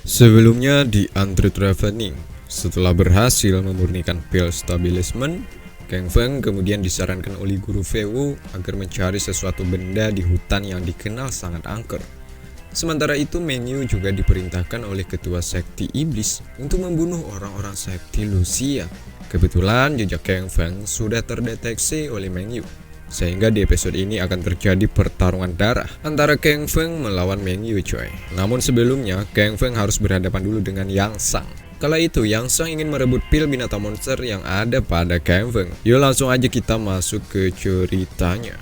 Sebelumnya di Undead Ravening, setelah berhasil memurnikan pil stabilismen, Kang Feng kemudian disarankan oleh Guru Feiwu agar mencari sesuatu benda di hutan yang dikenal sangat angker. Sementara itu Meng Yu juga diperintahkan oleh ketua sekti iblis untuk membunuh orang-orang sekti Lucia. Kebetulan jejak Kang Feng sudah terdeteksi oleh Meng Yu, sehingga di episode ini akan terjadi pertarungan darah antara Kang Feng melawan Meng Yu coy. Namun sebelumnya Kang Feng harus berhadapan dulu dengan Yang Sang. Kala itu Yang Sang ingin merebut pil binatang monster yang ada pada Kang Feng. Yuk langsung aja kita masuk ke ceritanya.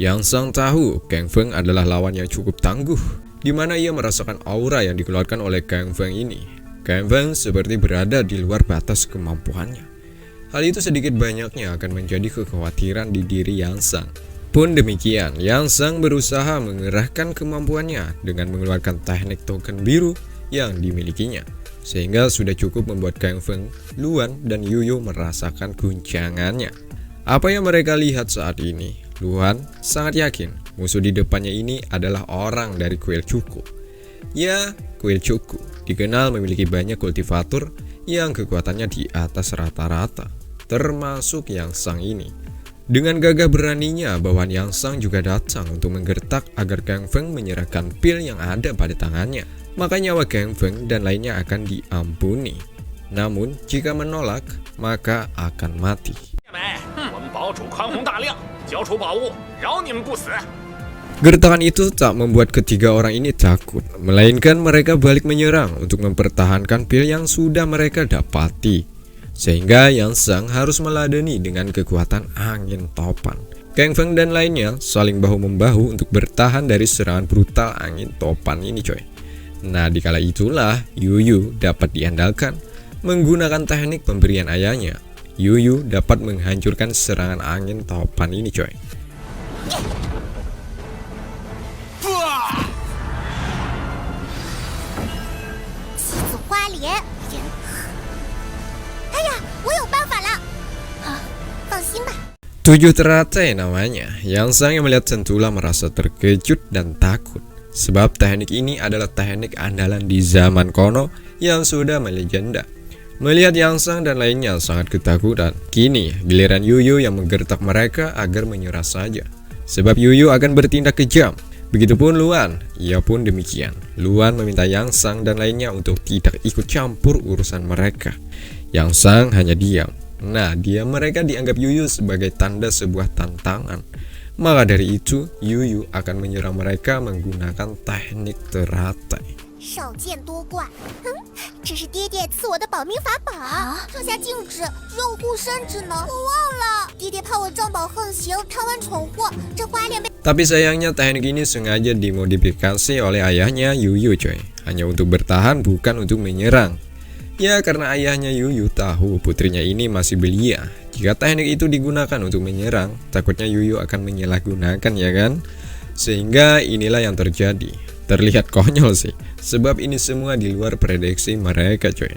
Yang Sang tahu Kang Feng adalah lawan yang cukup tangguh, di mana ia merasakan aura yang dikeluarkan oleh Kang Feng ini. Kang Feng seperti berada di luar batas kemampuannya. Hal itu sedikit banyaknya akan menjadi kekhawatiran di diri Yang Sang. Pun demikian, Yang Sang berusaha mengerahkan kemampuannya dengan mengeluarkan teknik token biru yang dimilikinya, sehingga sudah cukup membuat Kang Feng, Luan, dan Yuyu merasakan guncangannya. Apa yang mereka lihat saat ini? Luan sangat yakin musuh di depannya ini adalah orang dari kuil Cuku. Ya, kuil Cuku dikenal memiliki banyak kultivator yang kekuatannya di atas rata-rata, termasuk Yang Sang ini. Dengan gagah beraninya, bawahan Yang Sang juga datang untuk menggertak agar Kang Feng menyerahkan pil yang ada pada tangannya. Maka nyawa Kang Feng dan lainnya akan diampuni. Namun, jika menolak, maka akan mati. Gertakan itu tak membuat ketiga orang ini takut, melainkan mereka balik menyerang untuk mempertahankan pil yang sudah mereka dapati. Sehingga Yang Sang harus meladeni dengan kekuatan angin topan. Kang Feng dan lainnya saling bahu-membahu untuk bertahan dari serangan brutal angin topan ini coy. Nah dikala itulah Yuyu dapat diandalkan. Menggunakan teknik pemberian ayahnya, Yuyu dapat menghancurkan serangan angin topan ini coy. Tujuh teratai namanya. Yang Sang yang melihat Centula merasa terkejut dan takut, sebab teknik ini adalah teknik andalan di zaman kuno yang sudah melegenda. Melihat Yang Sang dan lainnya sangat ketakutan. Kini giliran Yuyu yang menggertak mereka agar menyerah saja, sebab Yuyu akan bertindak kejam. Begitupun Luan, ia pun demikian. Luan meminta Yang Sang dan lainnya untuk tidak ikut campur urusan mereka. Yang Sang hanya diam. Nah, diam mereka dianggap Yuyu sebagai tanda sebuah tantangan. Maka dari itu, Yuyu akan menyerang mereka menggunakan teknik teratai. 少见多怪，这是爹爹赐我的保命法宝，上下静止，肉护身之能。我忘了，爹爹怕我仗宝横行，贪玩闯祸，这花脸被。 Tapi sayangnya teknik ini sengaja dimodifikasi oleh ayahnya Yuyu coy, hanya untuk bertahan bukan untuk menyerang. Ya karena ayahnya Yuyu tahu putrinya ini masih belia. Jika teknik itu digunakan untuk menyerang, takutnya Yuyu akan menyalahgunakan ya kan? Sehingga inilah yang terjadi. Terlihat konyol sih, sebab ini semua di luar prediksi mereka coy.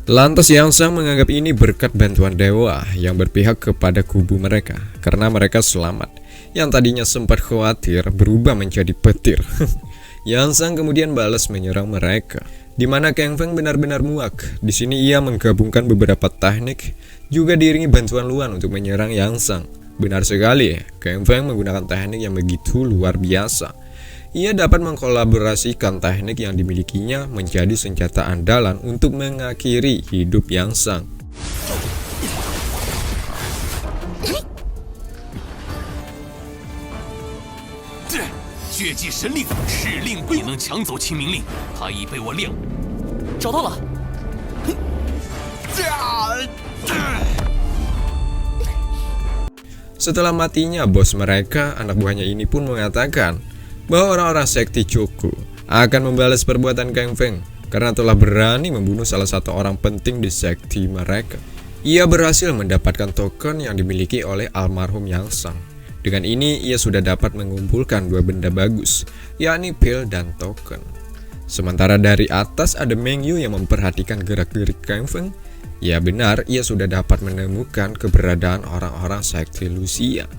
Lantas Yang Sang menganggap ini berkat bantuan dewa yang berpihak kepada kubu mereka, karena mereka selamat. Yang tadinya sempat khawatir berubah menjadi petir. Yang Sang kemudian balas menyerang mereka, di mana Kang Feng benar-benar muak. Di sini ia menggabungkan beberapa teknik, juga diiringi bantuan Luan untuk menyerang Yang Sang. Benar sekali, Kang Feng menggunakan teknik yang begitu luar biasa. Ia dapat mengkolaborasikan teknik yang dimilikinya menjadi senjata andalan untuk mengakhiri hidup Yang Sang. Setelah matinya bos mereka, anak buahnya ini pun mengatakan bahwa orang-orang sekti Cuku akan membalas perbuatan Kang Feng karena telah berani membunuh salah satu orang penting di sekte mereka. Ia berhasil mendapatkan token yang dimiliki oleh almarhum Yang Sang. Dengan ini ia sudah dapat mengumpulkan dua benda bagus, yakni pil dan token. Sementara dari atas ada Meng Yu yang memperhatikan gerak-gerik Kang Feng. Ya benar, ia sudah dapat menemukan keberadaan orang-orang sekte Lucia.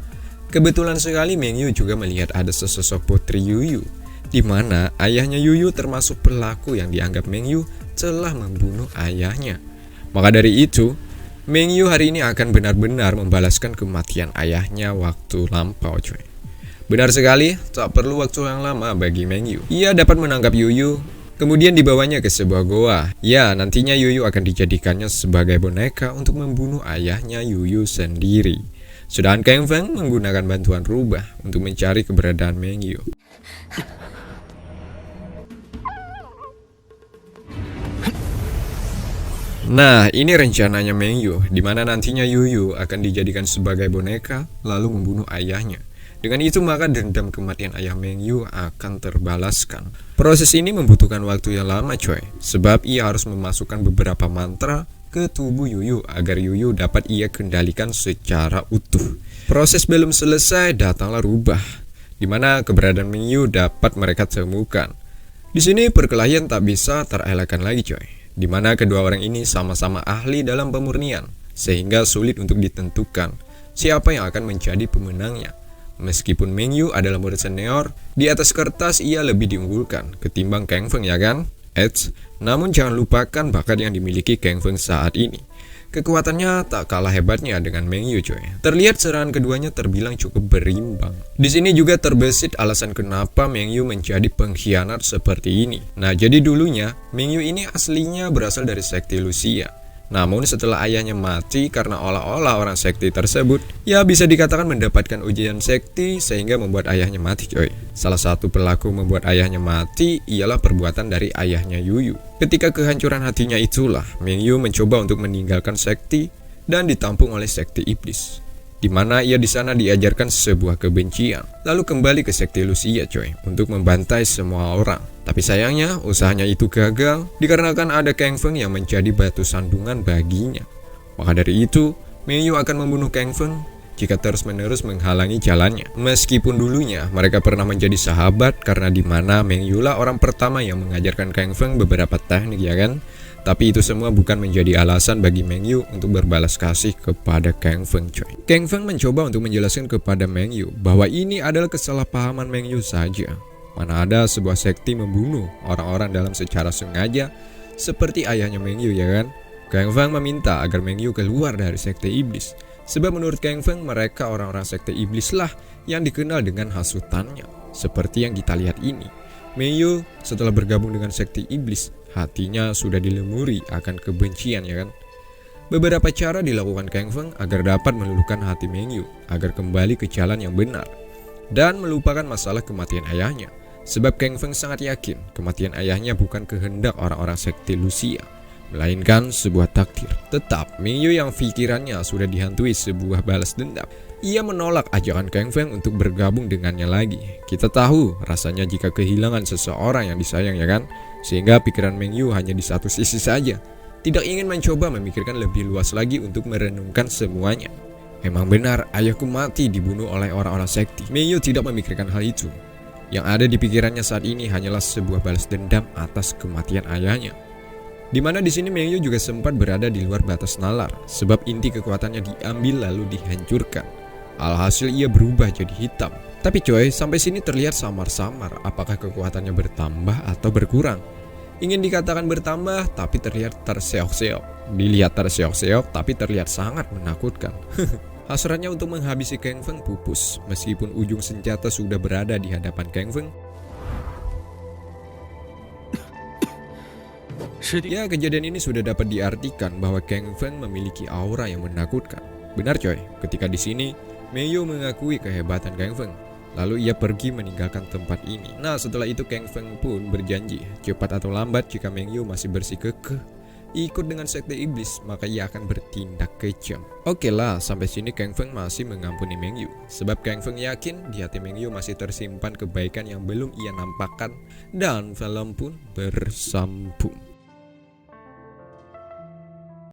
Kebetulan sekali Meng Yu juga melihat ada sesosok putri Yuyu, di mana ayahnya Yuyu termasuk pelaku yang dianggap Meng Yu telah membunuh ayahnya. Maka dari itu, Meng Yu hari ini akan benar-benar membalaskan kematian ayahnya waktu lampau, coy. Benar sekali, tak perlu waktu yang lama bagi Meng Yu. Ia dapat menangkap Yuyu, kemudian dibawanya ke sebuah goa. Ya, nantinya Yuyu akan dijadikannya sebagai boneka untuk membunuh ayahnya Yuyu sendiri. Sedangkan Kang Feng menggunakan bantuan rubah untuk mencari keberadaan Meng Yu. Nah, ini rencananya Meng Yu, di mana nantinya Yuyu akan dijadikan sebagai boneka lalu membunuh ayahnya. Dengan itu maka dendam kematian ayah Meng Yu akan terbalaskan. Proses ini membutuhkan waktu yang lama, coy, sebab ia harus memasukkan beberapa mantra ke tubuh Yuyu agar Yuyu dapat ia kendalikan secara utuh. Proses belum selesai, datanglah rubah, di mana keberadaan Meng Yu dapat mereka temukan. Di sini perkelahian tak bisa terelakkan lagi, coy, di mana kedua orang ini sama-sama ahli dalam pemurnian, sehingga sulit untuk ditentukan siapa yang akan menjadi pemenangnya. Meskipun Meng Yu adalah murid senior, di atas kertas ia lebih diunggulkan ketimbang Kang Feng, ya kan? Namun jangan lupakan bakat yang dimiliki Kang Feng saat ini. Kekuatannya tak kalah hebatnya dengan Meng Yu, coy. Terlihat serangan keduanya terbilang cukup berimbang. Di sini juga terbesit alasan kenapa Meng Yu menjadi pengkhianat seperti ini. Nah, jadi dulunya Meng Yu ini aslinya berasal dari sekte Lucia. Namun setelah ayahnya mati karena olah-olah orang sekte tersebut, ya bisa dikatakan mendapatkan ujian sekte sehingga membuat ayahnya mati, coy. Salah satu pelaku membuat ayahnya mati ialah perbuatan dari ayahnya Yuyu. Ketika kehancuran hatinya itulah, Meng Yu mencoba untuk meninggalkan sekte dan ditampung oleh sekte iblis, di mana ia di sana diajarkan sebuah kebencian, lalu kembali ke sekte Lucia, coy, untuk membantai semua orang. Tapi sayangnya usahanya itu gagal dikarenakan ada Kang Feng yang menjadi batu sandungan baginya. Maka dari itu, Meng Yu akan membunuh Kang Feng jika terus-menerus menghalangi jalannya. Meskipun dulunya mereka pernah menjadi sahabat karena di mana Meng Yu lah orang pertama yang mengajarkan Kang Feng beberapa teknik, ya kan? Tapi itu semua bukan menjadi alasan bagi Meng Yu untuk berbalas kasih kepada Kang Feng, coy. Kang Feng mencoba untuk menjelaskan kepada Meng Yu bahwa ini adalah kesalahpahaman Meng Yu saja. Mana ada sebuah sekte membunuh orang-orang dalam secara sengaja seperti ayahnya Meng Yu, ya kan? Kang Feng meminta agar Meng Yu keluar dari sekte iblis, sebab menurut Kang Feng mereka orang-orang sekte iblis lah yang dikenal dengan hasutannya. Seperti yang kita lihat ini, Meng Yu setelah bergabung dengan sekte iblis, hatinya sudah dilemuri akan kebencian, ya kan? Beberapa cara dilakukan Kang Feng agar dapat meluluhkan hati Meng Yu agar kembali ke jalan yang benar dan melupakan masalah kematian ayahnya. Sebab Kang Feng sangat yakin kematian ayahnya bukan kehendak orang-orang sekte Lucia, melainkan sebuah takdir. Tetap Meng Yu yang pikirannya sudah dihantui sebuah balas dendam, ia menolak ajakan Kang Feng untuk bergabung dengannya lagi. Kita tahu rasanya jika kehilangan seseorang yang disayang, ya kan? Sehingga pikiran Meng Yu hanya di satu sisi saja, tidak ingin mencoba memikirkan lebih luas lagi untuk merenungkan semuanya. Memang benar ayahku mati dibunuh oleh orang-orang sekte. Meng Yu tidak memikirkan hal itu. Yang ada di pikirannya saat ini hanyalah sebuah balas dendam atas kematian ayahnya. Dimana di sini Meng Yu juga sempat berada di luar batas nalar, sebab inti kekuatannya diambil lalu dihancurkan. Alhasil ia berubah jadi hitam. Tapi coy, sampai sini terlihat samar-samar apakah kekuatannya bertambah atau berkurang. Ingin dikatakan bertambah tapi terlihat terseok-seok. Dilihat terseok-seok tapi terlihat sangat menakutkan. Hasratnya untuk menghabisi Kang Feng pupus, meskipun ujung senjata sudah berada di hadapan Kang Feng. Ya, kejadian ini sudah dapat diartikan bahwa Kang Feng memiliki aura yang menakutkan. Benar coy, ketika di sini Meng Yu mengakui kehebatan Kang Feng, lalu ia pergi meninggalkan tempat ini. Nah, setelah itu Kang Feng pun berjanji cepat atau lambat jika Meng Yu masih bersikukuh, ikut dengan sekte iblis, maka ia akan bertindak kejam. Oke lah, sampai sini Kang Feng masih mengampuni Meng Yu. Sebab Kang Feng yakin di hati Meng Yu masih tersimpan kebaikan yang belum ia nampakkan. Dan film pun bersambung.